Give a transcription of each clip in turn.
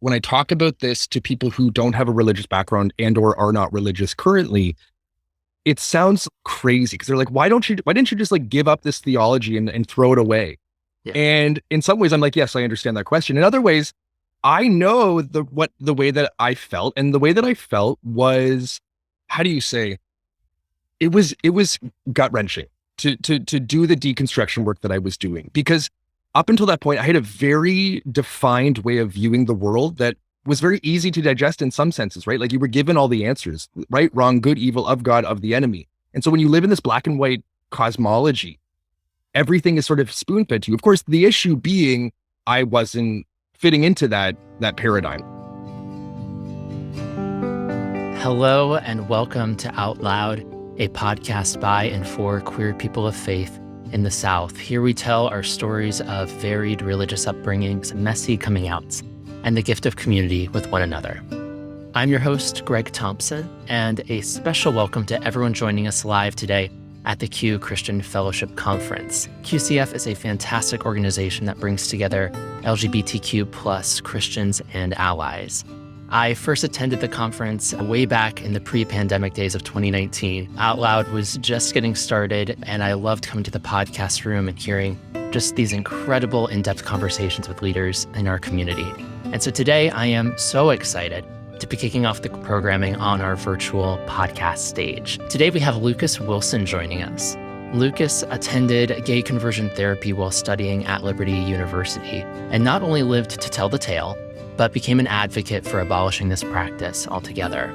when I talk about this to people who don't have a religious background and or are not religious currently, it sounds crazy because they're like, why didn't you just like give up this theology and throw it away? Yeah. And in some ways I'm like, yes, I understand that question. In other ways, I know the way that I felt, and the way that I felt was, how do you say, it was gut-wrenching to do the deconstruction work that I was doing, because up until that point I had a very defined way of viewing the world that was very easy to digest in some senses, right? Like you were given all the answers, right, wrong, good, evil, of God, of the enemy. And so when you live in this black and white cosmology, everything is sort of spoon-fed to you. Of course, the issue being I wasn't fitting into that paradigm. Hello and welcome to Out Loud, a podcast by and for queer people of faith in the South. Here we tell our stories of varied religious upbringings, messy coming outs, and the gift of community with one another. I'm your host, Greg Thompson, and a special welcome to everyone joining us live today at the Q Christian Fellowship Conference. QCF is a fantastic organization that brings together LGBTQ plus Christians and allies. I first attended the conference way back in the pre-pandemic days of 2019. Out Loud was just getting started, and I loved coming to the podcast room and hearing just these incredible in-depth conversations with leaders in our community. And so today I am so excited to be kicking off the programming on our virtual podcast stage. Today we have Lucas Wilson joining us. Lucas attended gay conversion therapy while studying at Liberty University, and not only lived to tell the tale, but became an advocate for abolishing this practice altogether.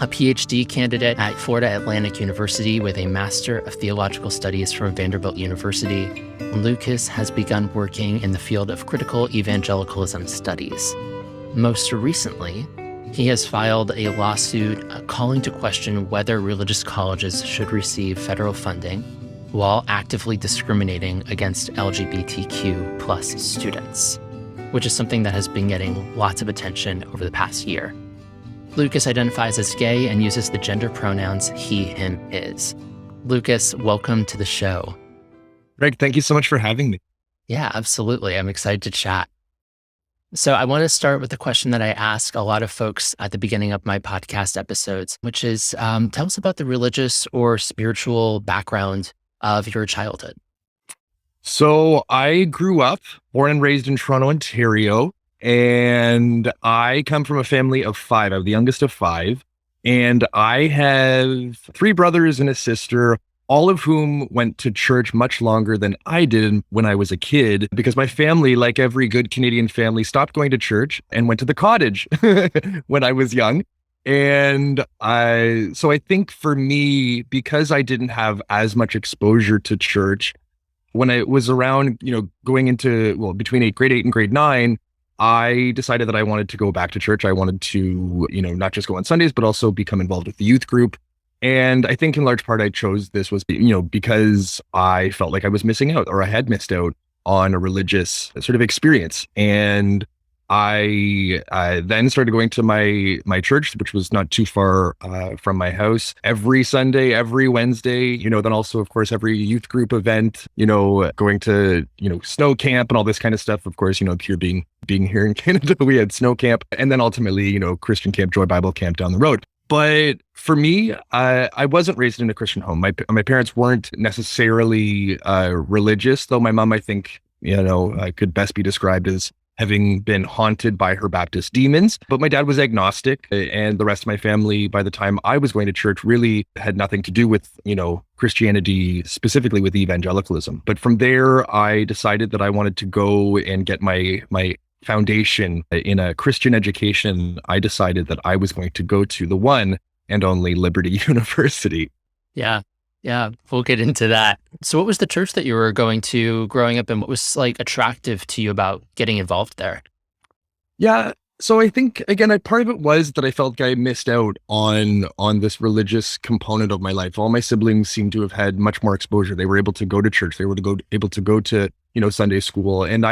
A PhD candidate at Florida Atlantic University with a Master of Theological Studies from Vanderbilt University, Lucas has begun working in the field of critical evangelicalism studies. Most recently, he has filed a lawsuit calling to question whether religious colleges should receive federal funding while actively discriminating against LGBTQ plus students, which is something that has been getting lots of attention over the past year. Lucas identifies as gay and uses the gender pronouns he, him, his. Lucas, welcome to the show. Greg, thank you so much for having me. Yeah, absolutely. I'm excited to chat. So I want to start with the question that I ask a lot of folks at the beginning of my podcast episodes, which is, tell us about the religious or spiritual background of your childhood. So I grew up, born and raised in Toronto, Ontario, and I come from a family of five. I'm the youngest of five, and I have three brothers and a sister, all of whom went to church much longer than I did when I was a kid, because my family, like every good Canadian family, stopped going to church and went to the cottage when I was young. And so I think for me, because I didn't have as much exposure to church, when I was around, going into, between grade 8 and grade 9, I decided that I wanted to go back to church. I wanted to, not just go on Sundays, but also become involved with the youth group. And I think in large part I chose this was, because I felt like I was missing out, or I had missed out on a religious sort of experience. And I then started going to my church, which was not too far from my house, every Sunday, every Wednesday, then also, of course, every youth group event, going to, snow camp and all this kind of stuff. Of course, here being here in Canada, we had snow camp, and then ultimately, Christian camp, Joy Bible camp down the road. But for me, I wasn't raised in a Christian home. My parents weren't necessarily religious, though my mom, I think, could best be described as having been haunted by her Baptist demons. But my dad was agnostic, and the rest of my family, by the time I was going to church, really had nothing to do with, Christianity, specifically with evangelicalism. But from there, I decided that I wanted to go and get my foundation in a Christian education. I decided that I was going to go to the one and only Liberty University. Yeah, we'll get into that. So what was the church that you were going to growing up, and what was attractive to you about getting involved there? Yeah, so I think, again, part of it was that I felt like I missed out on this religious component of my life. All my siblings seemed to have had much more exposure. They were able to go to church. They were able to go to, Sunday school. And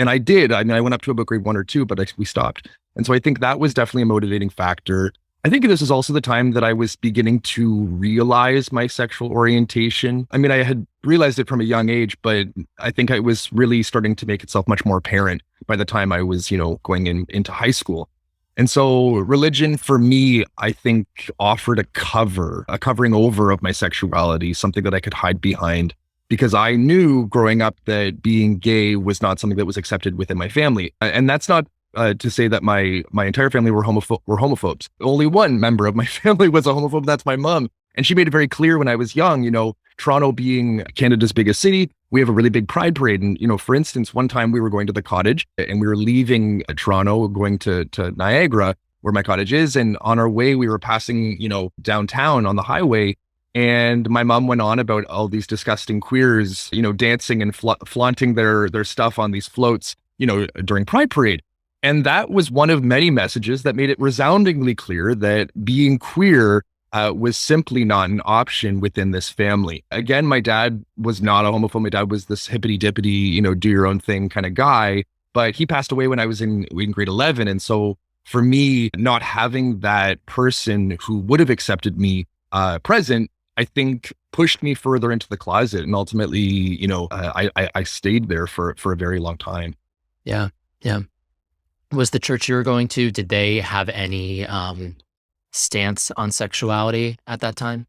I did. I went up to about grade 1 or 2, but we stopped. And so I think that was definitely a motivating factor. I think this is also the time that I was beginning to realize my sexual orientation. I mean, I had realized it from a young age, but I think I was really starting to make itself much more apparent by the time I was, going into high school. And so religion for me, I think offered a covering over of my sexuality, something that I could hide behind because I knew growing up that being gay was not something that was accepted within my family. And that's not to say that my entire family were homophobes. Only one member of my family was a homophobe. That's my mom. And she made it very clear when I was young, Toronto being Canada's biggest city, we have a really big pride parade. And, for instance, one time we were going to the cottage and we were leaving Toronto, going to Niagara, where my cottage is. And on our way, we were passing, downtown on the highway. And my mom went on about all these disgusting queers, dancing and flaunting their stuff on these floats, during Pride Parade. And that was one of many messages that made it resoundingly clear that being queer was simply not an option within this family. Again, my dad was not a homophobe. My dad was this hippity dippity, do your own thing kind of guy. But he passed away when I was in grade 11. And so for me, not having that person who would have accepted me present, I think pushed me further into the closet. And ultimately, I stayed there for a very long time. Yeah. Yeah. Was the church you were going to, did they have any stance on sexuality at that time?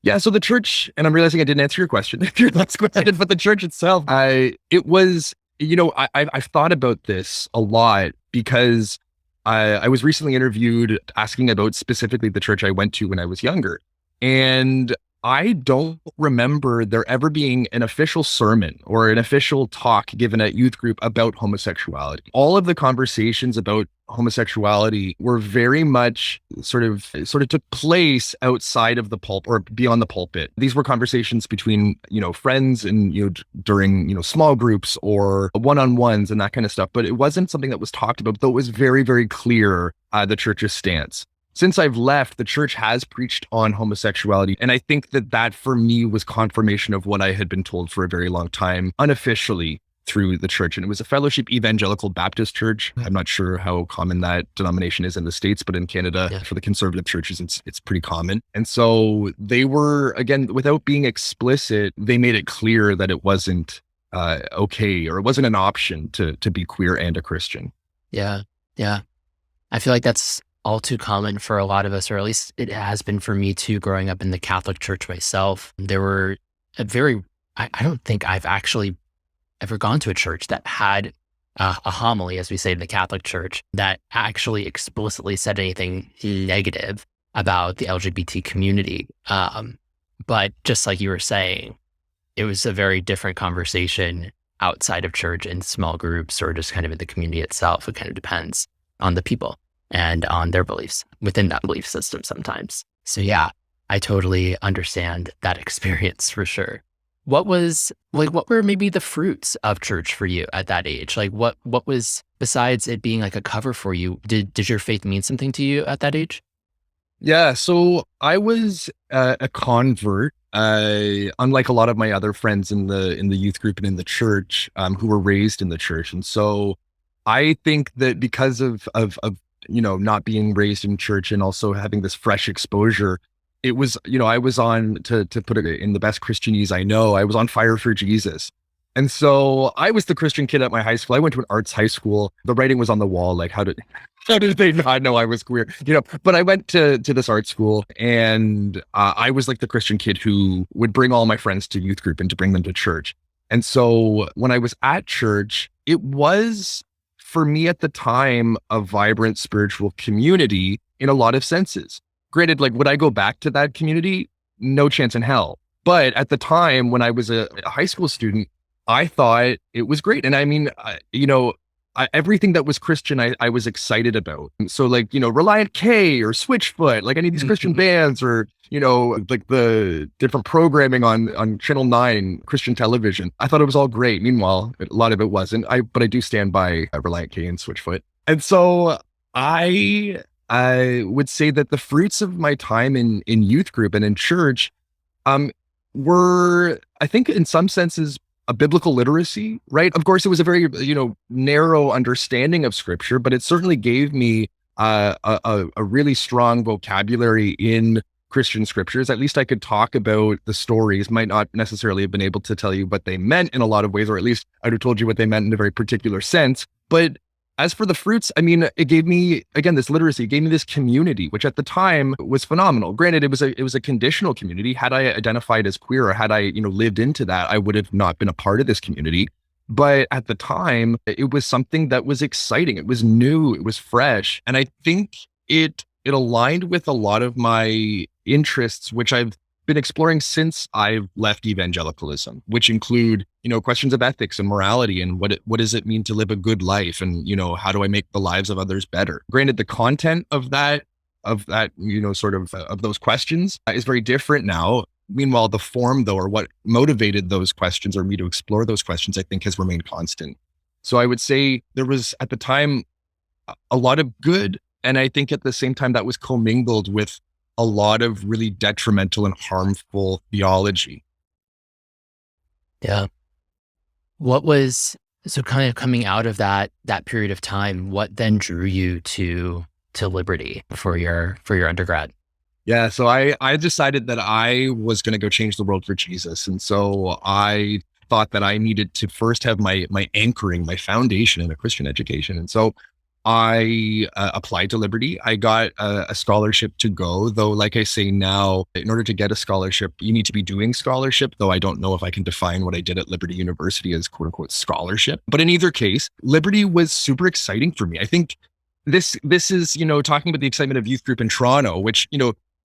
Yeah, so the church, and I'm realizing I didn't answer your question, your last question, but the church itself, it was, I've thought about this a lot because I was recently interviewed asking about specifically the church I went to when I was younger. And I don't remember there ever being an official sermon or an official talk given at youth group about homosexuality. All of the conversations about homosexuality were very much sort of took place outside of the pulpit or beyond the pulpit. These were conversations between, friends and, during, small groups or one-on-ones and that kind of stuff. But it wasn't something that was talked about, though it was very, very clear the church's stance. Since I've left, the church has preached on homosexuality. And I think that for me was confirmation of what I had been told for a very long time, unofficially through the church. And it was a fellowship evangelical Baptist church. I'm not sure how common that denomination is in the States, but in Canada, for the conservative churches, it's pretty common. And so they were, again, without being explicit, they made it clear that it wasn't okay, or it wasn't an option to be queer and a Christian. Yeah. Yeah. I feel like that's all too common for a lot of us, or at least it has been for me too, growing up in the Catholic Church myself. There were I don't think I've actually ever gone to a church that had a homily, as we say in the Catholic Church, that actually explicitly said anything negative about the LGBT community. But just like you were saying, it was a very different conversation outside of church in small groups or just kind of in the community itself. It kind of depends on the people and on their beliefs within that belief system sometimes. So yeah, I totally understand that experience for sure. What were maybe the fruits of church for you at that age? Like what was, besides it being like a cover for you, did your faith mean something to you at that age? Yeah, so I was a convert, unlike a lot of my other friends in the youth group and in the church, who were raised in the church. And so I think that because of not being raised in church and also having this fresh exposure, it was, I was on, to put it in the best Christianese I know, I was on fire for Jesus. And so I was the Christian kid at my high school. I went to an arts high school. The writing was on the wall. Like, how did they not know I was queer? But I went to this art school, and I was like the Christian kid who would bring all my friends to youth group and to bring them to church. And so when I was at church, it was, for me at the time, a vibrant spiritual community in a lot of senses. Granted, like, would I go back to that community? No chance in hell. But at the time when I was a high school student, I thought it was great. And I mean, everything that was Christian, I was excited about. So like, Reliant K or Switchfoot, like any of these Christian bands, or, like the different programming on Channel 9 Christian television. I thought it was all great. Meanwhile, a lot of it wasn't. But I do stand by Reliant K and Switchfoot. And so I would say that the fruits of my time in youth group and in church were, I think, in some senses, a biblical literacy, right? Of course, it was a very, narrow understanding of scripture, but it certainly gave me a really strong vocabulary in Christian scriptures. At least I could talk about the stories, might not necessarily have been able to tell you what they meant in a lot of ways, or at least I'd have told you what they meant in a very particular sense. But as for the fruits, I mean, it gave me, again, this literacy, it gave me this community, which at the time was phenomenal. Granted, it was a conditional community. Had I identified as queer, or had I, lived into that, I would have not been a part of this community. But at the time, it was something that was exciting. It was new, it was fresh. And I think it aligned with a lot of my interests, which I've been exploring since I've left evangelicalism, which include, questions of ethics and morality and what does it mean to live a good life, and, how do I make the lives of others better? Granted, the content of that, of those questions is very different now. Meanwhile, the form, though, or what motivated those questions, or me to explore those questions, I think has remained constant. So I would say there was at the time a lot of good. And I think at the same time that was commingled with a lot of really detrimental and harmful theology. Yeah. So kind of coming out of that period of time, what then drew you to Liberty for your undergrad? Yeah, so I decided that I was going to go change the world for Jesus. And so I thought that I needed to first have my anchoring, my foundation in a Christian education. And so I applied to Liberty. I got a scholarship to go, though, like I say now, in order to get a scholarship, you need to be doing scholarship, though I don't know if I can define what I did at Liberty University as quote unquote scholarship. But in either case, Liberty was super exciting for me. I think this is, talking about the excitement of youth group in Toronto, which,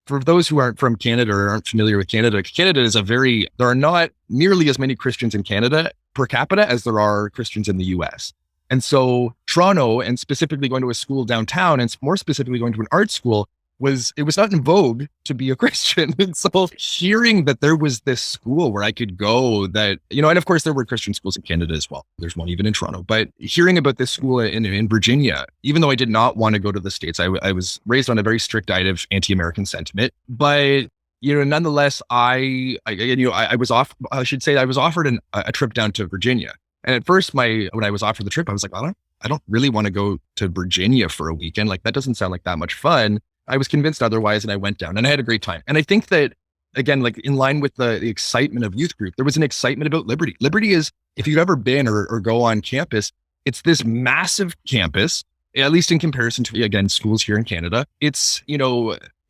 for those who aren't from Canada or aren't familiar with Canada, Canada is there are not nearly as many Christians in Canada per capita as there are Christians in the US. And so Toronto, and specifically going to a school downtown, and more specifically going to an art school, it was not in vogue to be a Christian. And so hearing that there was this school where I could go that, and of course there were Christian schools in Canada as well. There's one even in Toronto, but hearing about this school in Virginia, even though I did not want to go to the States, I was raised on a very strict diet of anti-American sentiment, but nonetheless, I was offered a trip down to Virginia. And at first, when I was offered the trip, I was like, I don't really want to go to Virginia for a weekend. Like, that doesn't sound like that much fun. I was convinced otherwise, and I went down and I had a great time. And I think that, again, like in line with the excitement of youth group, there was an excitement about Liberty. Liberty is, if you've ever been or go on campus, it's this massive campus, at least in comparison to, again, schools here in Canada. It's,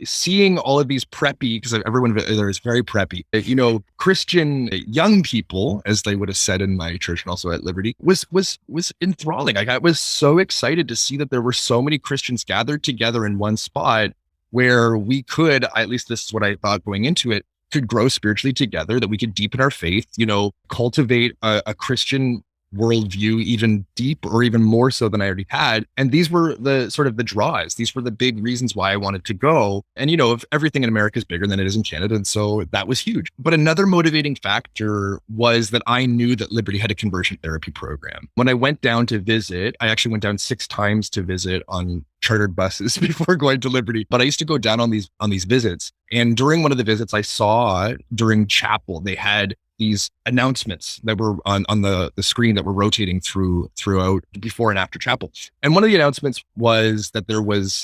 seeing all of these preppy, because everyone there is very preppy, Christian young people, as they would have said in my church and also at Liberty, was enthralling. Like, I was so excited to see that there were so many Christians gathered together in one spot where we could, at least this is what I thought going into it, could grow spiritually together, that we could deepen our faith, cultivate a Christian worldview even deeper or even more so than I already had. And these were the sort of the draws. These were the big reasons why I wanted to go. And, if everything in America is bigger than it is in Canada. And so that was huge. But another motivating factor was that I knew that Liberty had a conversion therapy program. When I went down to visit, I actually went down 6 times to visit on chartered buses before going to Liberty. But I used to go down on these visits. And during one of the visits I saw during chapel, they had these announcements that were on the screen that were rotating throughout before and after chapel. And one of the announcements was that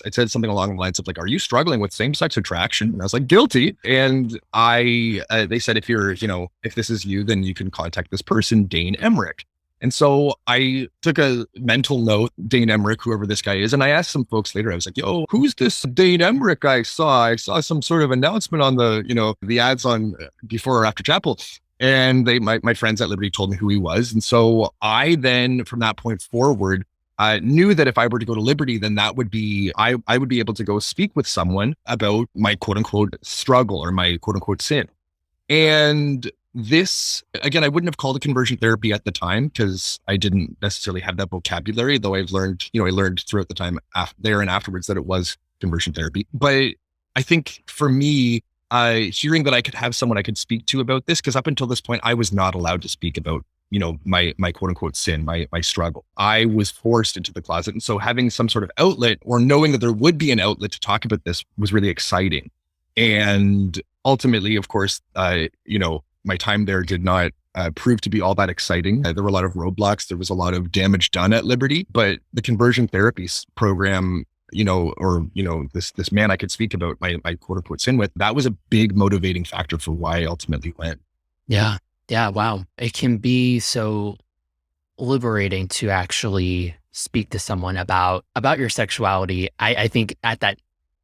it said something along the lines of like, are you struggling with same-sex attraction? And I was like, guilty. And they said, if this is you, then you can contact this person, Dane Emmerich. And so I took a mental note, Dane Emmerich, whoever this guy is. And I asked some folks later, I was like, yo, who's this Dane Emmerich I saw? I saw some sort of announcement on the ads on before or after chapel. And my friends at Liberty told me who he was. And so I then, from that point forward, knew that if I were to go to Liberty, then that would be, I would be able to go speak with someone about my quote unquote struggle or my quote unquote sin. And this, again, I wouldn't have called it conversion therapy at the time because I didn't necessarily have that vocabulary, though I learned throughout the time there and afterwards that it was conversion therapy. But I think for me, hearing that I could have someone I could speak to about this, because up until this point, I was not allowed to speak about, my quote unquote sin, my struggle. I was forced into the closet. And so having some sort of outlet or knowing that there would be an outlet to talk about this was really exciting. And ultimately, of course, my time there did not prove to be all that exciting. There were a lot of roadblocks. There was a lot of damage done at Liberty, but the conversion therapy program this man I could speak about my quote unquote sin with, that was a big motivating factor for why I ultimately went. Yeah. Yeah. Wow. It can be so liberating to actually speak to someone about your sexuality. I think at that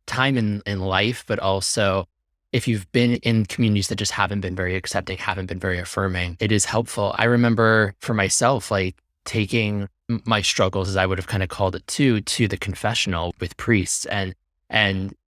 time in life, but also if you've been in communities that just haven't been very accepting, haven't been very affirming, it is helpful. I remember for myself, like taking my struggles, as I would have kind of called it, to the confessional with priests, and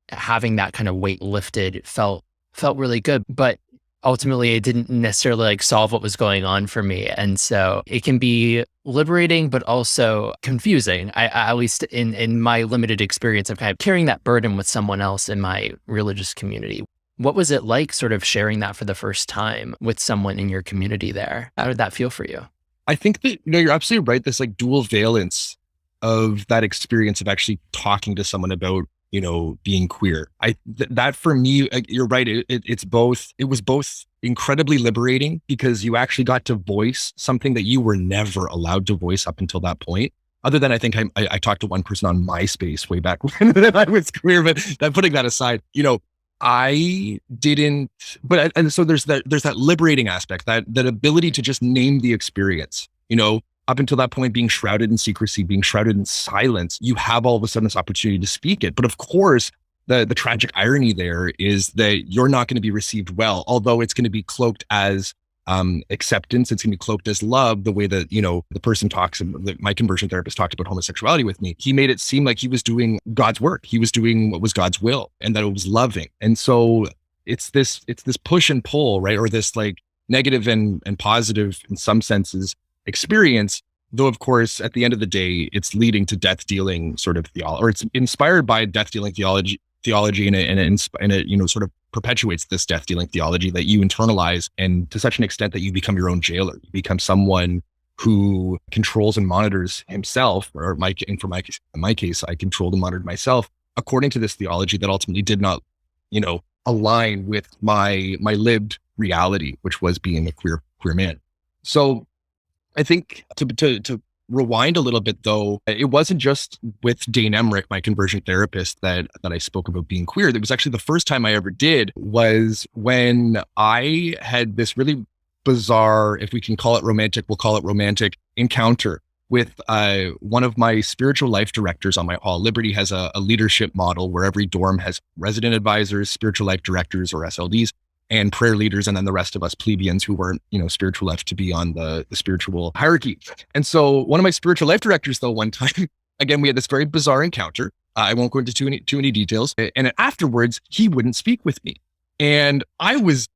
having that kind of weight lifted felt really good. But ultimately it didn't necessarily like solve what was going on for me. And so it can be liberating, but also confusing. I at least in my limited experience of kind of carrying that burden with someone else in my religious community. What was it like sort of sharing that for the first time with someone in your community there? How did that feel for you? I think that, you're absolutely right. This like dual valence of that experience of actually talking to someone about, being queer. That for me, you're right. It was both incredibly liberating because you actually got to voice something that you were never allowed to voice up until that point. Other than I think I talked to one person on MySpace way back when I was queer, but putting that aside, I didn't, and so there's that liberating aspect, that ability to just name the experience, up until that point, being shrouded in secrecy, being shrouded in silence, you have all of a sudden this opportunity to speak it. But of course, the tragic irony there is that you're not going to be received well, although it's going to be cloaked as acceptance. It's going to be cloaked as love, the way that, the person talks, my conversion therapist talked about homosexuality with me. He made it seem like he was doing God's work. He was doing what was God's will, and that it was loving. And so it's this push and pull, right? Or this like negative and positive in some senses experience, though of course at the end of the day it's leading to death dealing sort of theology, or it's inspired by death dealing theology, and it sort of perpetuates this death dealing theology that you internalize, and to such an extent that you become your own jailer. You become someone who controls and monitors himself, or in my case, I controlled and monitored myself according to this theology that ultimately did not, align with my lived reality, which was being a queer man. So I think to rewind a little bit, though, it wasn't just with Dane Emmerich, my conversion therapist, that I spoke about being queer. It was actually the first time I ever did was when I had this really bizarre, if we can call it romantic, we'll call it romantic, encounter with one of my spiritual life directors on my hall. Liberty has a leadership model where every dorm has resident advisors, spiritual life directors or SLDs, and prayer leaders, and then the rest of us plebeians who weren't, spiritual left to be on the spiritual hierarchy. And so one of my spiritual life directors, though, one time, again, we had this very bizarre encounter. I won't go into too many details. And afterwards, he wouldn't speak with me. And I was,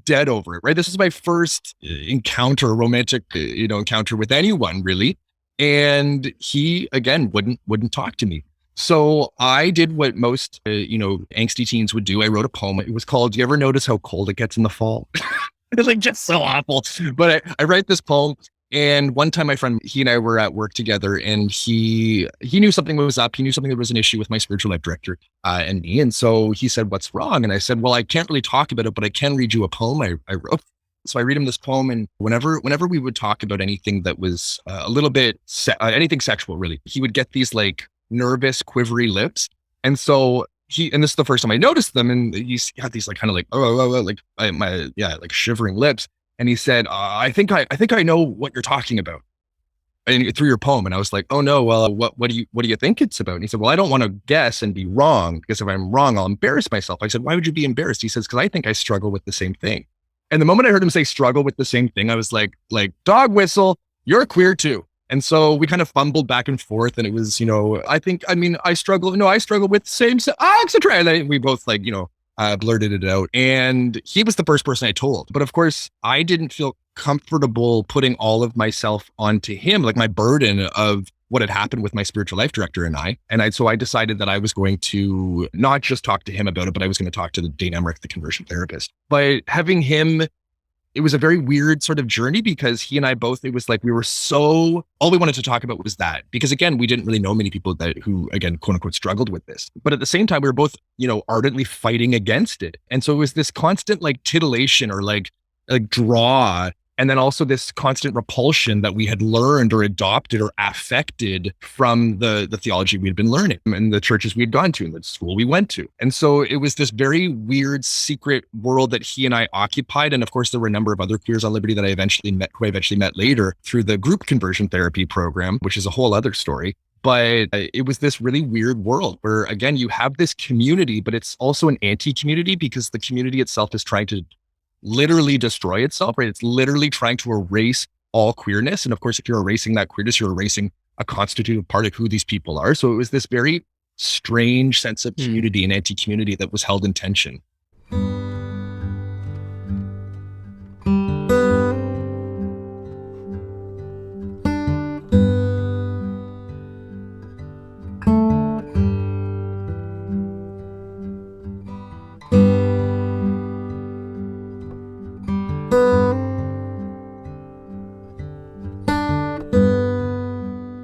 dead over it, right? This was my first encounter, romantic, encounter with anyone, really. And he, again, wouldn't talk to me. So I did what most, angsty teens would do. I wrote a poem. It was called, "Do you ever notice how cold it gets in the fall?" It's like just so awful. But I write this poem. And one time my friend, he and I were at work together, and he knew something was up. He knew something, there was an issue with my spiritual life director and me. And so he said, "What's wrong?" And I said, "Well, I can't really talk about it, but I can read you a poem I wrote." So I read him this poem, and whenever we would talk about anything that was a little bit, anything sexual, really, he would get these like nervous, quivery lips. And so and this is the first time I noticed them, and he had these like kind of like, like shivering lips. And he said, I think I know what you're talking about, and through your poem. And I was like, "Oh no, well, what do you think it's about?" And he said, "Well, I don't want to guess and be wrong, because if I'm wrong, I'll embarrass myself." I said, "Why would you be embarrassed?" He says, "Because I think I struggle with the same thing." And the moment I heard him say struggle with the same thing, I was like dog whistle, you're queer too. And so we kind of fumbled back and forth, and it was, I struggle with same sex, etc. And then we both blurted it out, and he was the first person I told. But of course, I didn't feel comfortable putting all of myself onto him, like my burden of what had happened with my spiritual life director and I. So I decided that I was going to not just talk to him about it, but I was going to talk to the Dane Emmerich, the conversion therapist. But having him, it was a very weird sort of journey, because he and I both, it was like all we wanted to talk about was that, because again, we didn't really know many people who again, quote unquote, struggled with this. But at the same time, we were both, ardently fighting against it. And so it was this constant like titillation or like draw And then also this constant repulsion that we had learned or adopted or affected from the theology we had been learning and the churches we had gone to and the school we went to. And so it was this very weird secret world that he and I occupied. And of course, there were a number of other queers on Liberty that I eventually met later through the group conversion therapy program, which is a whole other story. But it was this really weird world where, again, you have this community, but it's also an anti-community because the community itself is trying to literally destroy itself, right? It's literally trying to erase all queerness. And of course, if you're erasing that queerness, you're erasing a constitutive part of who these people are. So it was this very strange sense of community and anti-community that was held in tension.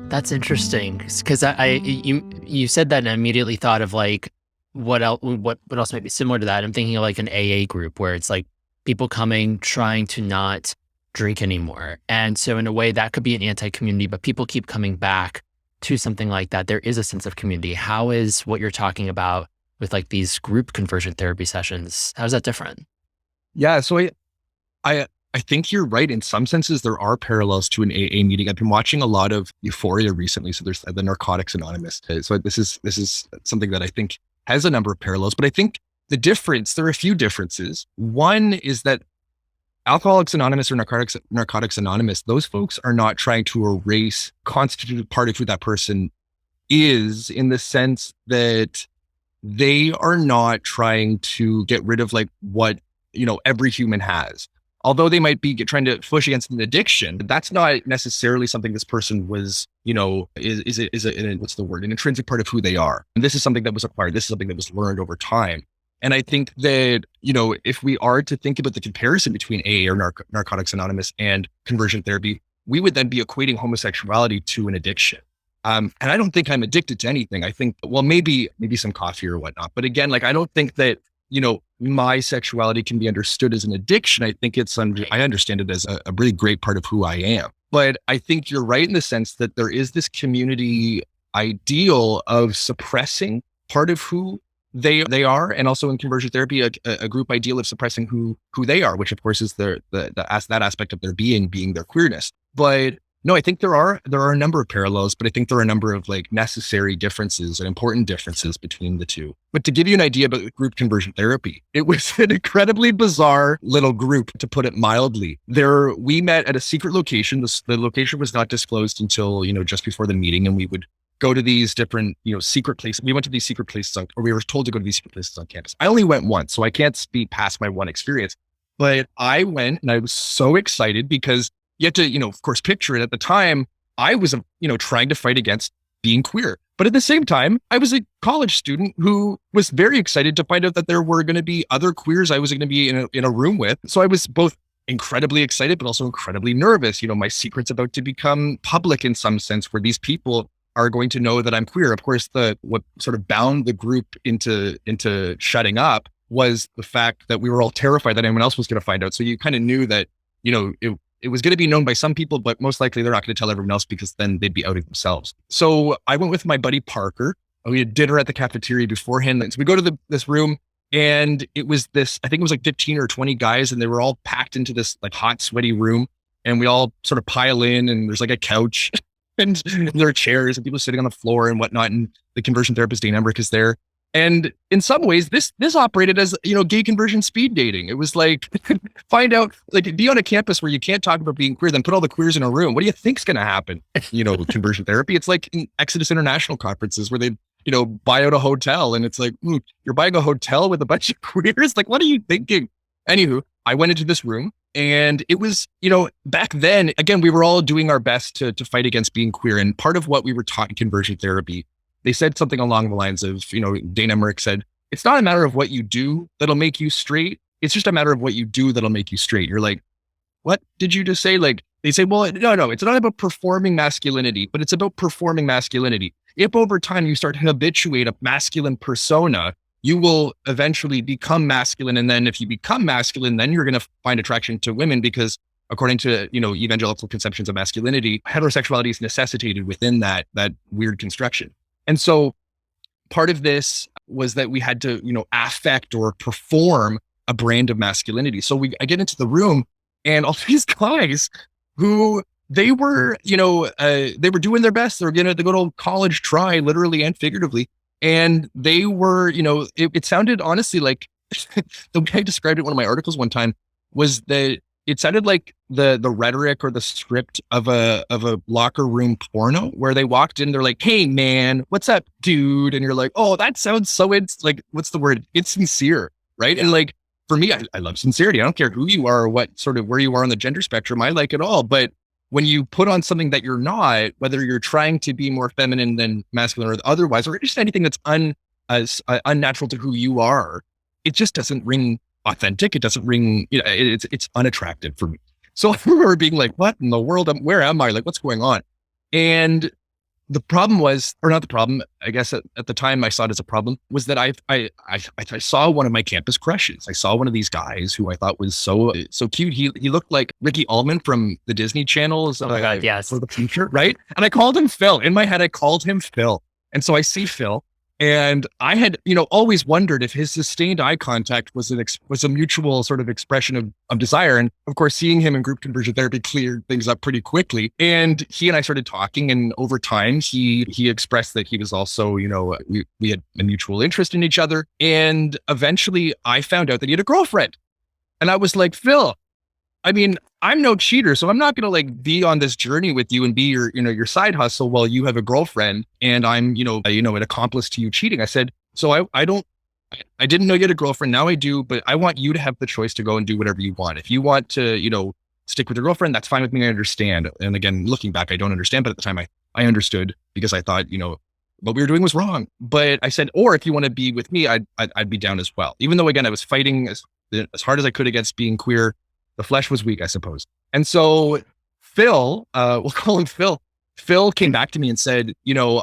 That's interesting because you said that and I immediately thought of like what else might be similar to that. I'm thinking of like an AA group where it's like people coming trying to not drink anymore, and so in a way that could be an anti-community, but people keep coming back to something like that. There is a sense of community. How is what you're talking about with like these group conversion therapy sessions? How is that different? Yeah, so I think you're right. In some senses, there are parallels to an AA meeting. I've been watching a lot of Euphoria recently. So there's the Narcotics Anonymous. So this is something that I think has a number of parallels. But I think there are a few differences. One is that Alcoholics Anonymous or Narcotics Anonymous, those folks are not trying to erase constitutive part of who that person is, in the sense that they are not trying to get rid of like what, every human has. Although they might be trying to push against an addiction, that's not necessarily something this person was, what's the word? An intrinsic part of who they are. And this is something that was acquired. This is something that was learned over time. And I think that, if we are to think about the comparison between AA or Narcotics Anonymous and conversion therapy, we would then be equating homosexuality to an addiction. And I don't think I'm addicted to anything. I think, well, maybe some coffee or whatnot. But again, like, I don't think that, my sexuality can be understood as an addiction. I think I understand it as a really great part of who I am. But I think you're right in the sense that there is this community ideal of suppressing part of who they are, and also in conversion therapy, a group ideal of suppressing who they are, which of course is that aspect of their being their queerness. But no, I think there are a number of parallels, but I think there are a number of like necessary differences and important differences between the two. But to give you an idea about group conversion therapy, it was an incredibly bizarre little group, to put it mildly. We met at a secret location. The location was not disclosed until, just before the meeting, and we would go to these different, secret places. We went to these secret places or we were told to go to these secret places on campus. I only went once, so I can't speak past my one experience, but I went and I was so excited because you have to, of course, picture it. At the time, I was, trying to fight against being queer. But at the same time, I was a college student who was very excited to find out that there were going to be other queers I was going to be in a room with. So I was both incredibly excited, but also incredibly nervous. My secret's about to become public in some sense, where these people are going to know that I'm queer. Of course, what sort of bound the group into shutting up was the fact that we were all terrified that anyone else was going to find out. So you kind of knew that, it was going to be known by some people, but most likely they're not going to tell everyone else because then they'd be outing themselves. So I went with my buddy Parker. We had dinner at the cafeteria beforehand. So we go to this room, and it was I think it was like 15 or 20 guys, and they were all packed into this like hot, sweaty room. And we all sort of pile in, and there's like a couch and there are chairs and people sitting on the floor and whatnot. And the conversion therapist, Dane Emmerich, is there. And in some ways, this operated as, gay conversion speed dating. It was like, find out, like, be on a campus where you can't talk about being queer, then put all the queers in a room. What do you think's going to happen? Conversion therapy. It's like in Exodus International conferences where they, buy out a hotel, and it's like, you're buying a hotel with a bunch of queers? Like, what are you thinking? Anywho, I went into this room, and it was, back then, again, we were all doing our best to fight against being queer. And part of what we were taught in conversion therapy, they said something along the lines of, Dane Emmerich said, it's not a matter of what you do that'll make you straight. It's just a matter of what you do that'll make you straight. You're like, what did you just say? Like, they say, well, no, it's not about performing masculinity, but it's about performing masculinity. If over time you start to habituate a masculine persona, you will eventually become masculine. And then if you become masculine, then you're going to find attraction to women because according to, evangelical conceptions of masculinity, heterosexuality is necessitated within that weird construction. And so part of this was that we had to, affect or perform a brand of masculinity. So I get into the room and all these guys who they were, they were doing their best. They were getting the good old college try, literally and figuratively. And they were, it sounded honestly like the way I described it in one of my articles one time was that it sounded like the rhetoric or the script of a locker room porno where they walked in, they're like, "Hey man, what's up, dude?" And you're like, "Oh, that sounds so what's the word? It's sincere, right?" Yeah. And like for me, I love sincerity. I don't care who you are or what sort of where you are on the gender spectrum. I like it all. But when you put on something that you're not, whether you're trying to be more feminine than masculine or otherwise, or just anything that's unnatural to who you are, it just doesn't ring authentic. It doesn't ring, it's unattractive for me. So I remember being like, what in the world? Where am I? Like, what's going on? And the problem was, or not the problem, I guess at the time I saw it as a problem, was that I saw one of my campus crushes. I saw one of these guys who I thought was so cute. He looked like Ricky Ullman from the Disney Channel. Oh my God, yes. For the future, right? And I called him Phil. In my head, I called him Phil. And so I see Phil. And I had, always wondered if his sustained eye contact was a mutual sort of expression of desire. And of course, seeing him in group conversion therapy cleared things up pretty quickly. And he and I started talking, and over time, he expressed that he was also, we had a mutual interest in each other. And eventually, I found out that he had a girlfriend, and I was like, Phil, I mean, I'm no cheater, so I'm not going to be on this journey with you and be your side hustle while you have a girlfriend and I'm, an accomplice to you cheating. I said, so I didn't know you had a girlfriend. Now I do, but I want you to have the choice to go and do whatever you want. If you want to, stick with your girlfriend, that's fine with me. I understand. And again, looking back, I don't understand, but at the time I understood because I thought, what we were doing was wrong. But I said, or if you want to be with me, I'd be down as well. Even though, again, I was fighting as hard as I could against being queer. The flesh was weak, I suppose. And so Phil, we'll call him Phil. Phil came back to me and said,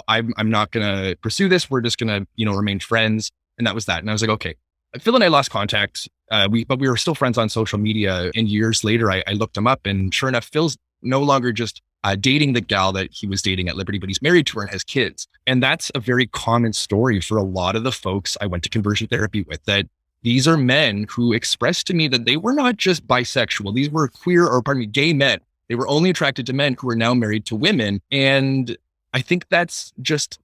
I'm not going to pursue this. We're just going to, remain friends. And that was that. And I was like, okay. Phil and I lost contact, but we were still friends on social media. And years later, I looked him up, and sure enough, Phil's no longer just dating the gal that he was dating at Liberty, but he's married to her and has kids. And that's a very common story for a lot of the folks I went to conversion therapy with, that these are men who expressed to me that they were not just bisexual. These were gay men. They were only attracted to men who are now married to women. And I think that's just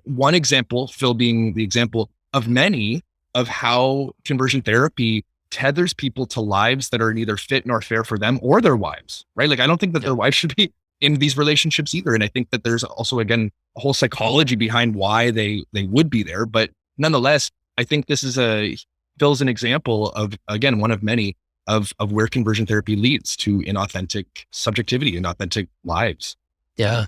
one example, Phil being the example of many, of how conversion therapy tethers people to lives that are neither fit nor fair for them or their wives, right? Like, I don't think that their wives should be in these relationships either. And I think that there's also, again, a whole psychology behind why they would be there. But nonetheless, I think this is Phil's an example of, again, one of many of where conversion therapy leads to inauthentic subjectivity, inauthentic lives. Yeah.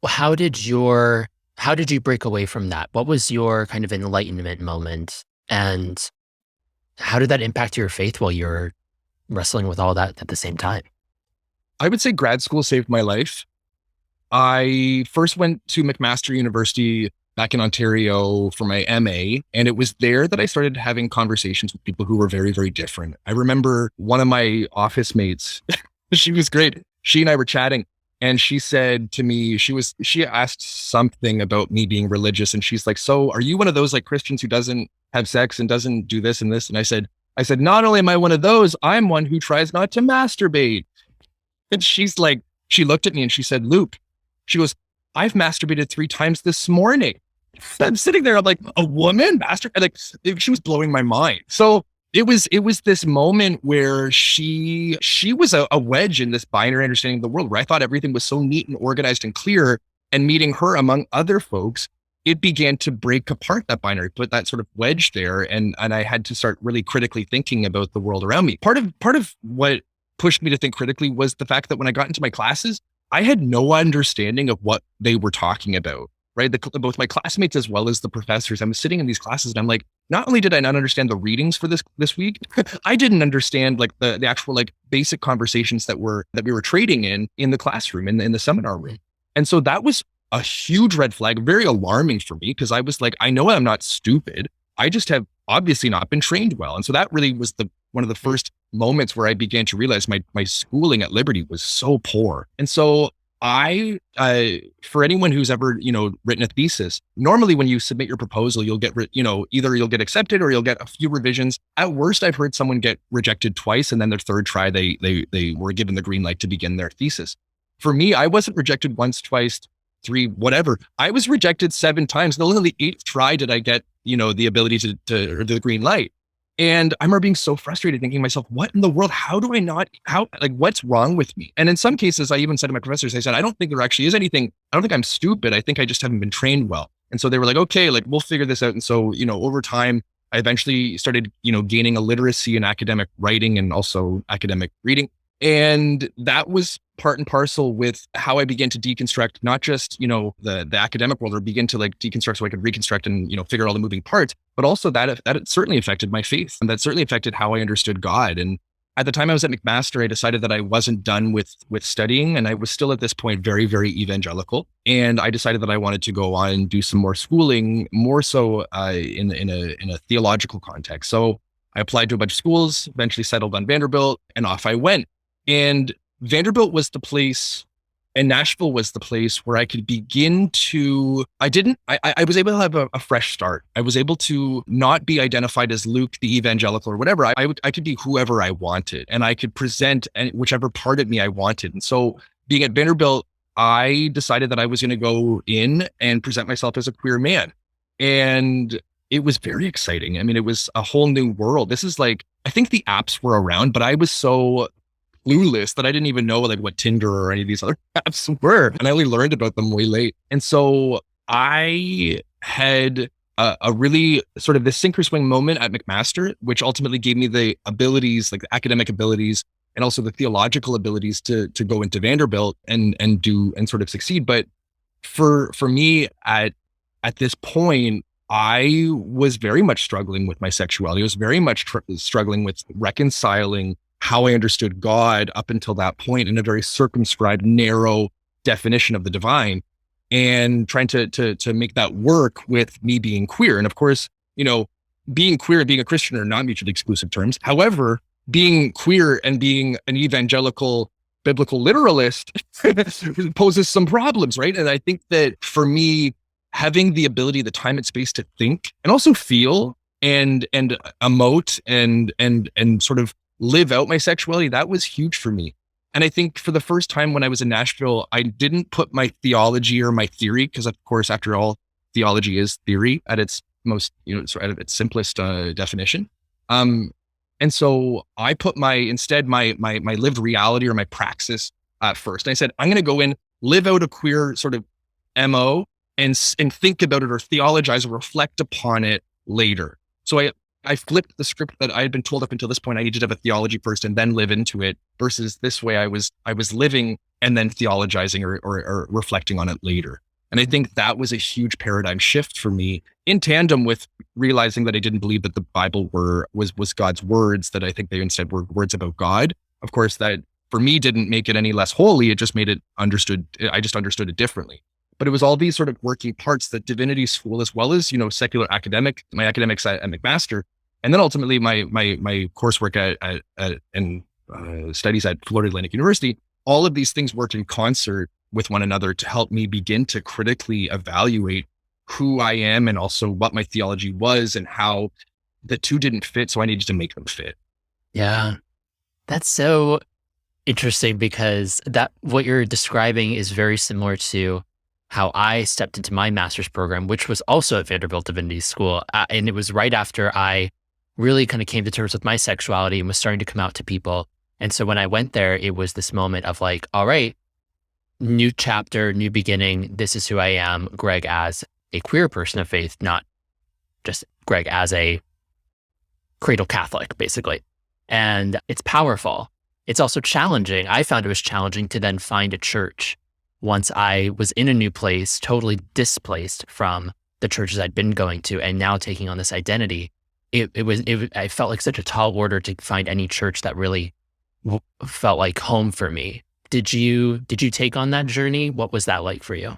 Well, how did you break away from that? What was your kind of enlightenment moment? And how did that impact your faith while you're wrestling with all that at the same time? I would say grad school saved my life. I first went to McMaster University back in Ontario for my MA. And it was there that I started having conversations with people who were very, very different. I remember one of my office mates, she was great. She and I were chatting, and she said to me, she asked something about me being religious. And she's like, so are you one of those Christians who doesn't have sex and doesn't do this and this? And I said, not only am I one of those, I'm one who tries not to masturbate. And she's like, she looked at me and she said, Luke, she goes, I've masturbated 3 times this morning. I'm sitting there, I'm like, a woman masturbate? She was blowing my mind. So it was this moment where she was a wedge in this binary understanding of the world, where I thought everything was so neat and organized and clear. And meeting her among other folks, it began to break apart that binary, put that sort of wedge there. And I had to start really critically thinking about the world around me. Part of what pushed me to think critically was the fact that when I got into my classes, I had no understanding of what they were talking about, right? Both my classmates as well as the professors. I'm sitting in these classes and I'm like, not only did I not understand the readings for this week, I didn't understand the actual basic conversations that we were trading in the classroom, in the seminar room. And so that was a huge red flag, very alarming for me, because I was like, I know I'm not stupid. I just have obviously not been trained well. And so that really was the one of the first moments where I began to realize my schooling at Liberty was so poor. And so for anyone who's ever, written a thesis, normally when you submit your proposal, you'll get, either you'll get accepted or you'll get a few revisions. At worst, I've heard someone get rejected twice, and then their third try, they were given the green light to begin their thesis. For me, I wasn't rejected once, twice, three, whatever. I was rejected 7 times. And only on the 8th try did I get, the ability or the green light. And I remember being so frustrated, thinking to myself, what in the world? What's wrong with me? And in some cases, I even said to my professors, I said, I don't think there actually is anything. I don't think I'm stupid. I think I just haven't been trained well. And so they were like, okay, we'll figure this out. And so, over time, I eventually started, gaining a literacy in academic writing and also academic reading. And that was part and parcel with how I began to deconstruct, not just, the academic world, or begin to deconstruct so I could reconstruct and, figure out all the moving parts, but also that it certainly affected my faith, and that certainly affected how I understood God. And at the time I was at McMaster, I decided that I wasn't done with studying, and I was still at this point very, very evangelical. And I decided that I wanted to go on and do some more schooling, more so in a theological context. So I applied to a bunch of schools, eventually settled on Vanderbilt, and off I went. And Vanderbilt was the place, and Nashville was the place where I could begin to, I was able to have a fresh start. I was able to not be identified as Luke, the evangelical or whatever. I could be whoever I wanted, and I could present whichever part of me I wanted. And so being at Vanderbilt, I decided that I was going to go in and present myself as a queer man. And it was very exciting. I mean, it was a whole new world. This is I think the apps were around, but I was so clueless that I didn't even know what Tinder or any of these other apps were. And I only learned about them way late. And so I had a really sort of this sink or swing moment at McMaster, which ultimately gave me the abilities, the academic abilities, and also the theological abilities to go into Vanderbilt and sort of succeed. But for me at this point, I was very much struggling with my sexuality. I was very much struggling with reconciling how I understood God up until that point in a very circumscribed, narrow definition of the divine, and trying to make that work with me being queer. And of course, being queer and being a Christian are not mutually exclusive terms. However, being queer and being an evangelical biblical literalist poses some problems, right? And I think that for me, having the ability, the time and space to think and also feel and emote and sort of live out my sexuality, that was huge for me. And I think for the first time when I was in Nashville, I didn't put my theology or my theory, because of course, after all, theology is theory at its most, sort of its simplest definition. And so I put my lived reality or my praxis first. And I said, I'm going to go in, live out a queer sort of MO and think about it or theologize or reflect upon it later. So I flipped the script that I had been told up until this point. I needed to have a theology first and then live into it, versus this way I was living and then theologizing or reflecting on it later. And I think that was a huge paradigm shift for me, in tandem with realizing that I didn't believe that the Bible was God's words, that I think they instead were words about God. Of course, that for me didn't make it any less holy. It just made it understood. I just understood it differently. But it was all these sort of working parts that divinity school, as well as, secular my academics at McMaster, and then ultimately my coursework and studies at Florida Atlantic University, all of these things worked in concert with one another to help me begin to critically evaluate who I am and also what my theology was and how the two didn't fit. So I needed to make them fit. Yeah, that's so interesting, because what you're describing is very similar to how I stepped into my master's program, which was also at Vanderbilt Divinity School. And it was right after I really kind of came to terms with my sexuality and was starting to come out to people. And so when I went there, it was this moment of all right, new chapter, new beginning. This is who I am, Greg, as a queer person of faith, not just Greg as a cradle Catholic, basically. And it's powerful. It's also challenging. I found it was challenging to then find a church once I was in a new place, totally displaced from the churches I'd been going to, and now taking on this identity. I felt like such a tall order to find any church that really felt like home for me. Did you take on that journey? What was that like for you?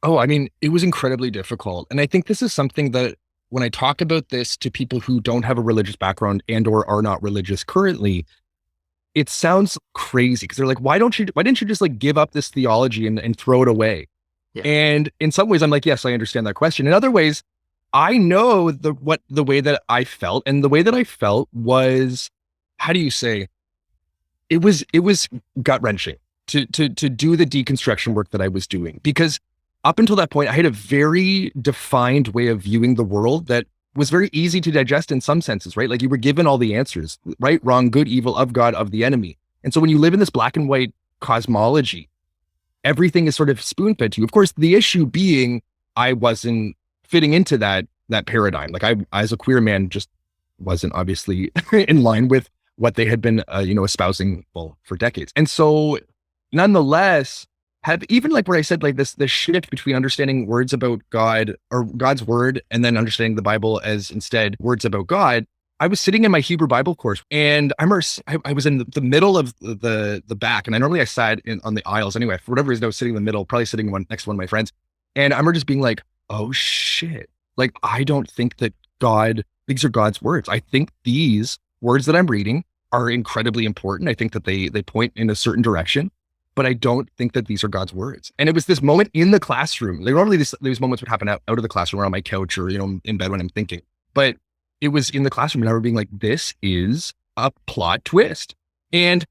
Oh, I mean, it was incredibly difficult. And I think this is something that when I talk about this to people who don't have a religious background and or are not religious currently, it sounds crazy because they're like, why didn't you just like give up this theology and throw it away? Yeah. And in some ways I'm like, yes, I understand that question. In other ways, I know the way that I felt, and the way that I felt was, how do you say, it was gut wrenching to do the deconstruction work that I was doing, because up until that point I had a very defined way of viewing the world that was very easy to digest in some senses, right? Like you were given all the answers, right, wrong, good, evil, of God, of the enemy. And so when you live in this black and white cosmology, everything is sort of spoon fed to you. Of course, the issue being I wasn't fitting into that paradigm. Like I, as a queer man, just wasn't obviously in line with what they had been, espousing for decades. And so, nonetheless, have even like where I said like this shift between understanding words about God or God's word and then understanding the Bible as instead words about God. I was sitting in my Hebrew Bible course, and I was in the middle of the back, and I sat on the aisles anyway. For whatever reason, I was sitting in the middle, probably sitting next to one of my friends, and I remember just being like, "Oh shit!" Like I don't think that these are God's words. I think these words that I'm reading are incredibly important. I think that they point in a certain direction, but I don't think that these are God's words. And it was this moment in the classroom. Like normally these moments would happen out of the classroom or on my couch or, in bed when I'm thinking, but it was in the classroom and I remember being like, this is a plot twist. And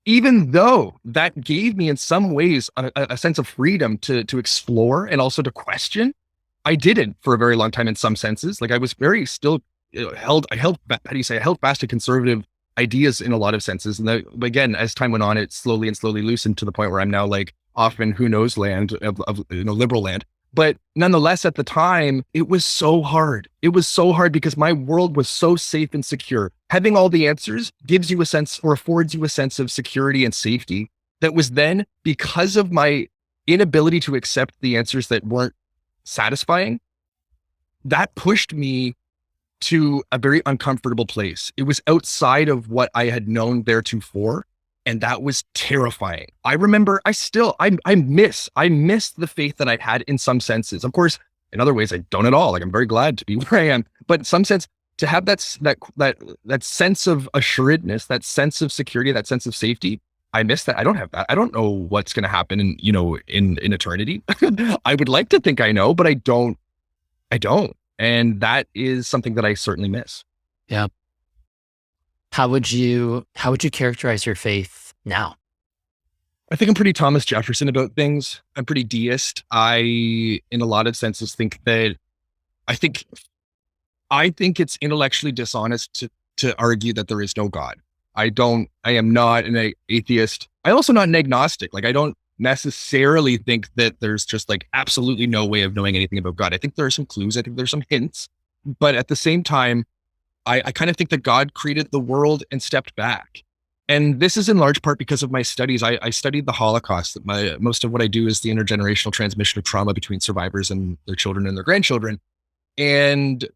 even though that gave me in some ways a sense of freedom to explore and also to question, I didn't for a very long time in some senses. Like I was very still I held fast to conservative ideas in a lot of senses. And again, as time went on, it slowly loosened to the point where I'm now like off in who knows land of liberal land. But nonetheless, at the time, it was so hard. It was so hard because my world was so safe and secure. Having all the answers gives you a sense or affords you a sense of security and safety that was then, because of my inability to accept the answers that weren't satisfying, that pushed me to a very uncomfortable place. It was outside of what I had known theretofore. And that was terrifying. I remember I miss the faith that I had in some senses. Of course, in other ways, I don't at all. Like I'm very glad to be where I am, but in some sense to have that sense of assuredness, that sense of security, that sense of safety, I miss that. I don't have that. I don't know what's going to happen in eternity. I would like to think I know, but I don't. And that is something that I certainly miss. Yeah. How would you characterize your faith now? I think I'm pretty Thomas Jefferson about things. I'm pretty deist. I, in a lot of senses, think that I think it's intellectually dishonest to argue that there is no God. I am not an atheist. I'm also not an agnostic. Like I don't necessarily think that there's just like absolutely no way of knowing anything about God. I think there are some clues. I think there's some hints, but at the same time, I kind of think that God created the world and stepped back. And this is in large part because of my studies. I studied the Holocaust. Most of what I do is the intergenerational transmission of trauma between survivors and their children and their grandchildren. And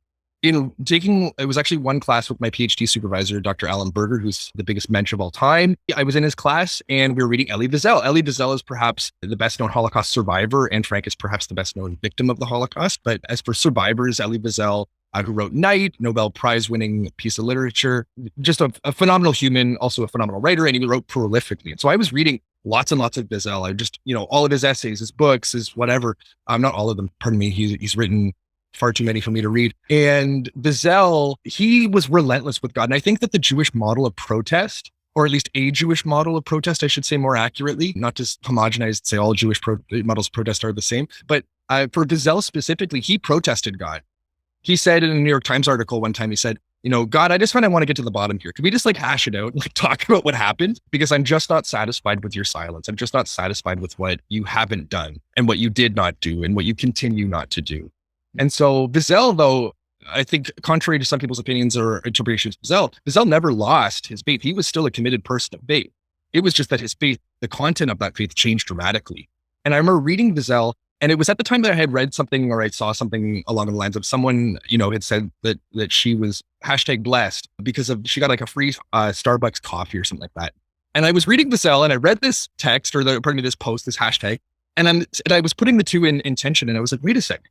it was actually one class with my PhD supervisor, Dr. Alan Berger, who's the biggest mensch of all time. I was in his class and we were reading Elie Wiesel. Elie Wiesel is perhaps the best known Holocaust survivor, and Frank is perhaps the best known victim of the Holocaust. But as for survivors, Elie Wiesel, who wrote Night, Nobel Prize winning piece of literature, just a phenomenal human, also a phenomenal writer, and he wrote prolifically. And so I was reading lots and lots of Wiesel. I just, all of his essays, his books, his whatever, not all of them, pardon me. He's written far too many for me to read. And Wiesel, he was relentless with God. And I think that the Jewish model of protest, or at least a Jewish model of protest, I should say more accurately, not just homogenize and say all Jewish models of protest are the same, but for Wiesel specifically, he protested God. He said in a New York Times article one time, he said, God, I want to get to the bottom here. Can we just like hash it out and like talk about what happened? Because I'm just not satisfied with your silence. I'm just not satisfied with what you haven't done and what you did not do and what you continue not to do. And so Wiesel, though, I think contrary to some people's opinions or interpretations of Wiesel never lost his faith. He was still a committed person of faith. It was just that his faith, the content of that faith changed dramatically. And I remember reading Wiesel, and it was at the time that I had read something or I saw something along the lines of someone, had said that she was #blessed because she got like a free Starbucks coffee or something like that. And I was reading Wiesel and I read this text or this post, this hashtag, and I was putting the two in tension, and I was like, wait a second,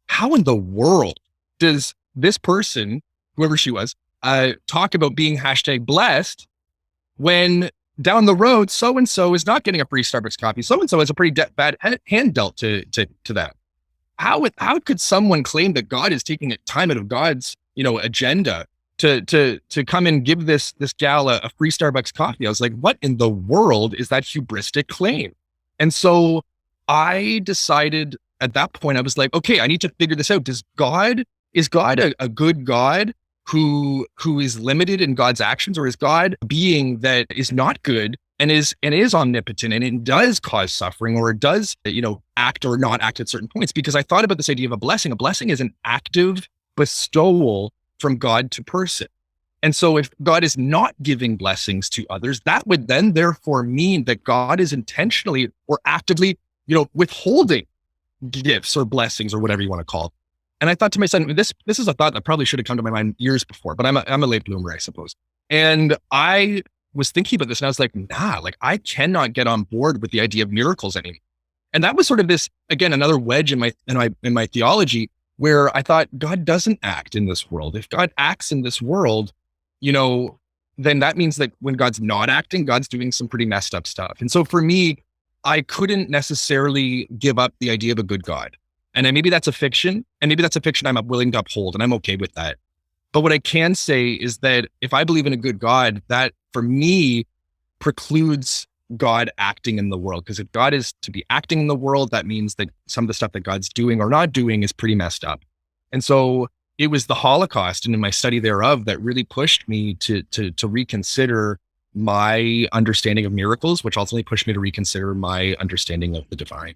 how in the world does this person, whoever she was, talk about being hashtag blessed when down the road, so-and-so is not getting a free Starbucks coffee. So-and-so has a pretty bad hand dealt to them. How could someone claim that God is taking time out of God's, agenda to come and give this gal a free Starbucks coffee? I was like, what in the world is that hubristic claim? And so I decided at that point, I was like, okay, I need to figure this out. Is God a good God who is limited in God's actions, or is God a being that is not good and is omnipotent, and it does cause suffering, or it does, act or not act at certain points? Because I thought about this idea of a blessing. A blessing is an active bestowal from God to person. And so if God is not giving blessings to others, that would then therefore mean that God is intentionally or actively, withholding gifts or blessings or whatever you want to call it. And I thought to myself, this is a thought that probably should have come to my mind years before, but I'm a late bloomer, I suppose. And I was thinking about this, and I was like, I cannot get on board with the idea of miracles anymore. And that was sort of this, again, another wedge in my theology, where I thought God doesn't act in this world. If God acts in this world, then that means that when God's not acting, God's doing some pretty messed up stuff. And so for me, I couldn't necessarily give up the idea of a good God. And maybe that's a fiction, and maybe that's a fiction I'm willing to uphold, and I'm okay with that. But what I can say is that if I believe in a good God, that for me precludes God acting in the world. Because if God is to be acting in the world, that means that some of the stuff that God's doing or not doing is pretty messed up. And so it was the Holocaust and in my study thereof that really pushed me to reconsider my understanding of miracles, which ultimately pushed me to reconsider my understanding of the divine.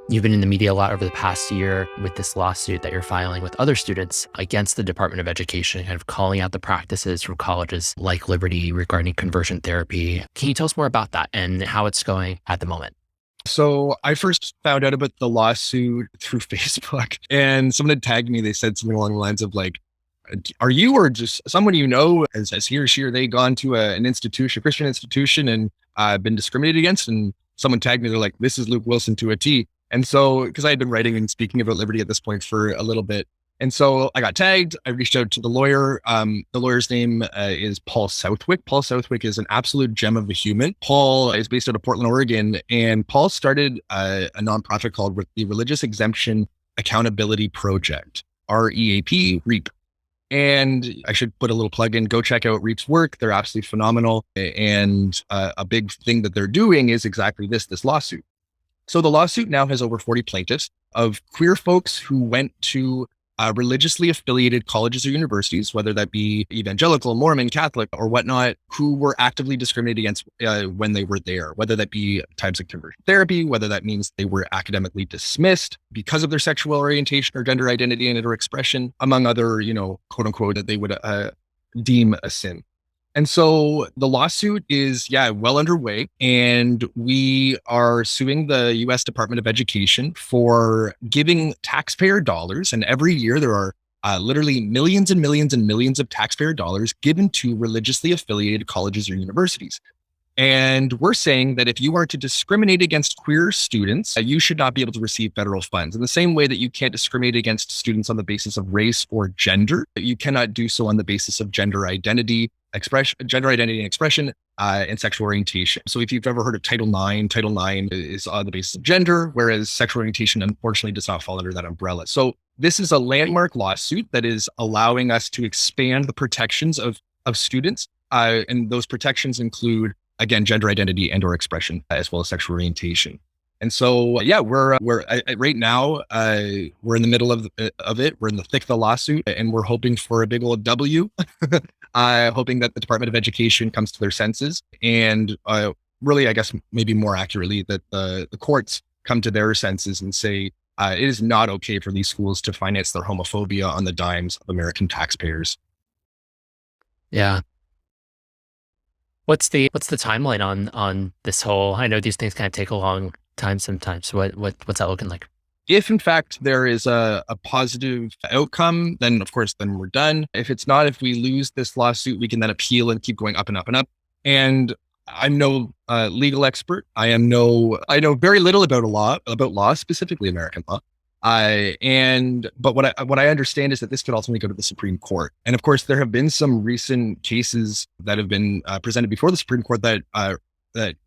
You've been in the media a lot over the past year with this lawsuit that you're filing with other students against the Department of Education, kind of calling out the practices from colleges like Liberty regarding conversion therapy. Can you tell us more about that and how it's going at the moment? So I first found out about the lawsuit through Facebook, and someone had tagged me. They said something along the lines of like, are you or just someone has he or she or they gone to an institution, a Christian institution, and been discriminated against? And someone tagged me. They're like, this is Luke Wilson to a T. And so, because I had been writing and speaking about Liberty at this point for a little bit. And so I got tagged. I reached out to the lawyer. The lawyer's name is Paul Southwick. Paul Southwick is an absolute gem of a human. Paul is based out of Portland, Oregon. And Paul started a nonprofit called the Religious Exemption Accountability Project, REAP, REAP. And I should put a little plug in, go check out REAP's work. They're absolutely phenomenal. And a big thing that they're doing is exactly this lawsuit. So the lawsuit now has over 40 plaintiffs of queer folks who went to religiously affiliated colleges or universities, whether that be evangelical, Mormon, Catholic, or whatnot, who were actively discriminated against when they were there, whether that be types of conversion therapy, whether that means they were academically dismissed because of their sexual orientation or gender identity and or expression, among other, quote unquote, that they would deem a sin. And so the lawsuit is, well underway, and we are suing the U.S. Department of Education for giving taxpayer dollars. And every year there are literally millions and millions and millions of taxpayer dollars given to religiously affiliated colleges or universities. And we're saying that if you are to discriminate against queer students, you should not be able to receive federal funds. In the same way that you can't discriminate against students on the basis of race or gender, you cannot do so on the basis of gender identity and expression, and sexual orientation. So if you've ever heard of Title IX is on the basis of gender, whereas sexual orientation unfortunately does not fall under that umbrella. So this is a landmark lawsuit that is allowing us to expand the protections of students. And those protections include, again, gender identity and or expression, as well as sexual orientation. And so, we're right now, we're in the middle of it. We're in the thick of the lawsuit, and we're hoping for a big old W, hoping that the Department of Education comes to their senses, and really, I guess, maybe more accurately, that the courts come to their senses and say it is not okay for these schools to finance their homophobia on the dimes of American taxpayers. Yeah. What's the timeline on this whole? I know these things kind of take a long time sometimes. What's that looking like? If in fact there is a positive outcome, then of course, then we're done. If it's not, if we lose this lawsuit, we can then appeal and keep going up and up and up. And I'm no legal expert. I know very little about law, specifically American law. But what I understand is that this could ultimately go to the Supreme Court. And of course, there have been some recent cases that have been presented before the Supreme Court that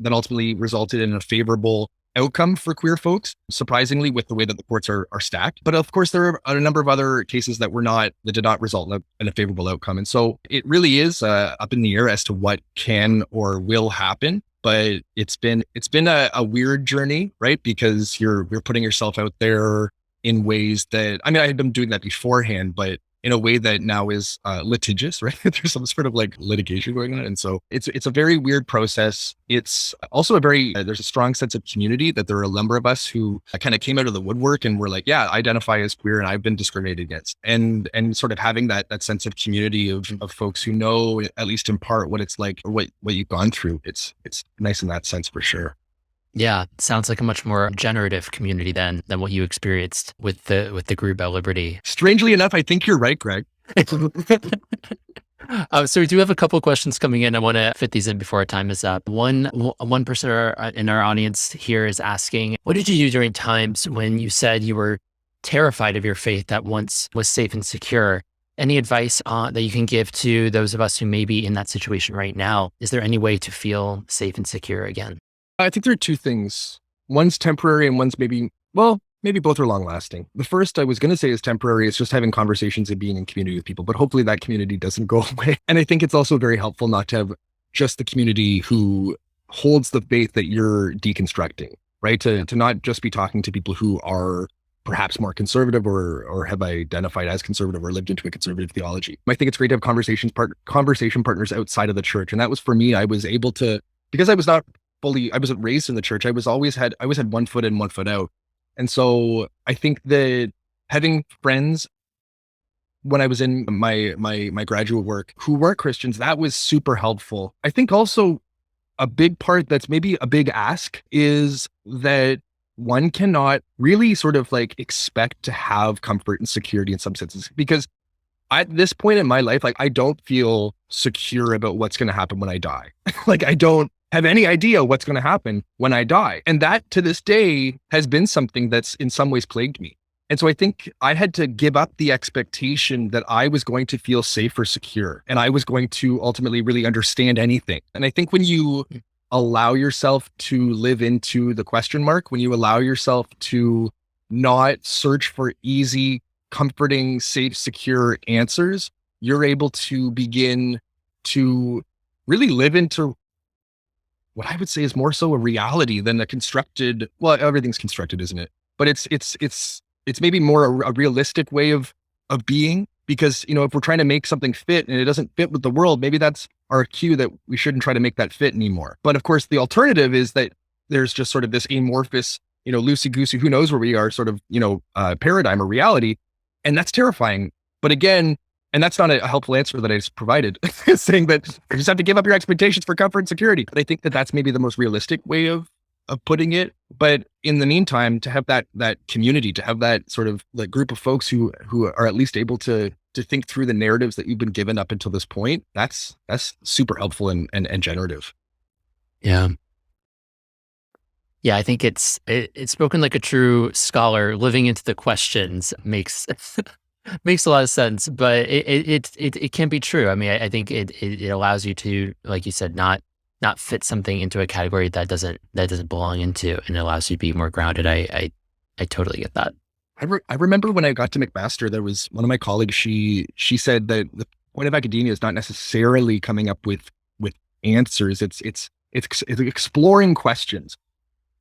ultimately resulted in a favorable outcome for queer folks, surprisingly, with the way that the courts are stacked. But of course, there are a number of other cases that did not result in a favorable outcome. And so it really is up in the air as to what can or will happen. But it's been a weird journey, right? Because you're putting yourself out there in ways that, I mean, I had been doing that beforehand, but in a way that now is litigious, right? There's some sort of like litigation going on. And so it's a very weird process. It's also there's a strong sense of community that there are a number of us who kind of came out of the woodwork and were like, yeah, I identify as queer and I've been discriminated against. And sort of having that sense of community of folks who know, at least in part, what it's like or what you've gone through. It's nice in that sense for sure. Yeah, sounds like a much more generative community than what you experienced with the group at Liberty. Strangely enough, I think you're right, Greg. So we do have a couple of questions coming in. I want to fit these in before our time is up. One person in our audience here is asking, what did you do during times when you said you were terrified of your faith that once was safe and secure? Any advice that you can give to those of us who may be in that situation right now? Is there any way to feel safe and secure again? I think there are two things. One's temporary and one's maybe both are long lasting. The first I was going to say is temporary. It's just having conversations and being in community with people, but hopefully that community doesn't go away. And I think it's also very helpful not to have just the community who holds the faith that you're deconstructing, right? To not just be talking to people who are perhaps more conservative or have identified as conservative or lived into a conservative theology. I think it's great to have conversation partners outside of the church. And that was for me, I was able to, because I wasn't raised in the church. I always had one foot in, one foot out. And so I think that having friends when I was in my graduate work who weren't Christians, that was super helpful. I think also a big part that's maybe a big ask is that one cannot really sort of like expect to have comfort and security in some senses, because at this point in my life, like I don't feel secure about what's going to happen when I die. Like I don't have any idea what's going to happen when I die. And that to this day has been something that's in some ways plagued me. And so I think I had to give up the expectation that I was going to feel safe or secure and I was going to ultimately really understand anything. And I think when you allow yourself to live into the question mark, when you allow yourself to not search for easy, comforting, safe, secure answers, you're able to begin to really live into what I would say is more so a reality than a constructed, well, everything's constructed, isn't it? But it's maybe more a realistic way of being, because, if we're trying to make something fit and it doesn't fit with the world, maybe that's our cue that we shouldn't try to make that fit anymore. But of course, the alternative is that there's just sort of this amorphous, loosey-goosey, who knows where we are sort of, paradigm or reality. And that's terrifying. But again, and that's not a helpful answer that I just provided, saying that you just have to give up your expectations for comfort and security. But I think that that's maybe the most realistic way of putting it. But in the meantime, to have that community, to have that sort of like group of folks who are at least able to think through the narratives that you've been given up until this point, that's super helpful and generative. Yeah. Yeah, I think it's spoken like a true scholar. Living into the questions makes makes a lot of sense, but it can be true. I mean, I think it allows you to, like you said, not fit something into a category that doesn't belong into, and it allows you to be more grounded. I totally get that. I remember when I got to McMaster, there was one of my colleagues. She said that the point of academia is not necessarily coming up with answers. It's exploring questions.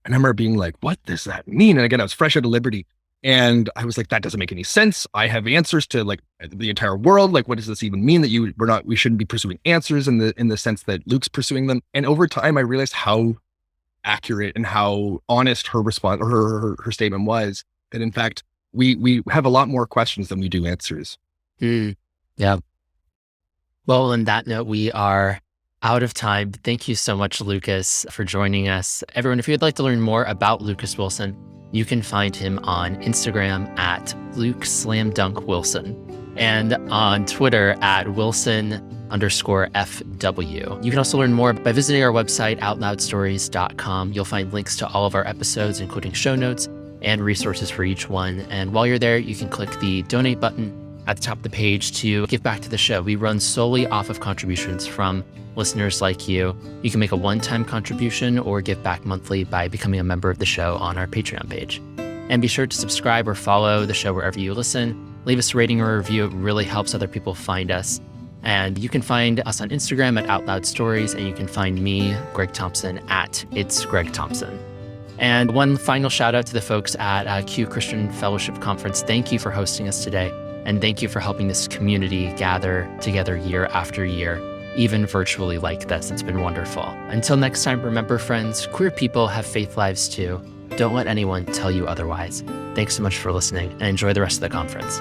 I remember being like, what does that mean? And again, I was fresh out of Liberty. And I was like, that doesn't make any sense. I have answers to like the entire world. Like, what does this even mean that we shouldn't be pursuing answers in the sense that Luke's pursuing them? And over time, I realized how accurate and how honest her response or her statement was, that in fact, we have a lot more questions than we do answers. Yeah. Well, on that note, we are out of time. Thank you so much, Lucas, for joining us. Everyone, if you'd like to learn more about Lucas Wilson, you can find him on Instagram at LukeSlamDunkWilson and on Twitter at Wilson_FW. You can also learn more by visiting our website, OutLoudStories.com. You'll find links to all of our episodes, including show notes and resources for each one. And while you're there, you can click the donate button at the top of the page to give back to the show. We run solely off of contributions from listeners like you. You can make a one-time contribution or give back monthly by becoming a member of the show on our Patreon page. And be sure to subscribe or follow the show wherever you listen. Leave us a rating or a review. It really helps other people find us. And you can find us on Instagram at OutLoud Stories, and you can find me, Greg Thompson, at It's Greg Thompson. And one final shout out to the folks at Q Christian Fellowship Conference. Thank you for hosting us today. And thank you for helping this community gather together year after year, even virtually like this. It's been wonderful. Until next time, remember, friends, queer people have faith lives too. Don't let anyone tell you otherwise. Thanks so much for listening, and enjoy the rest of the conference.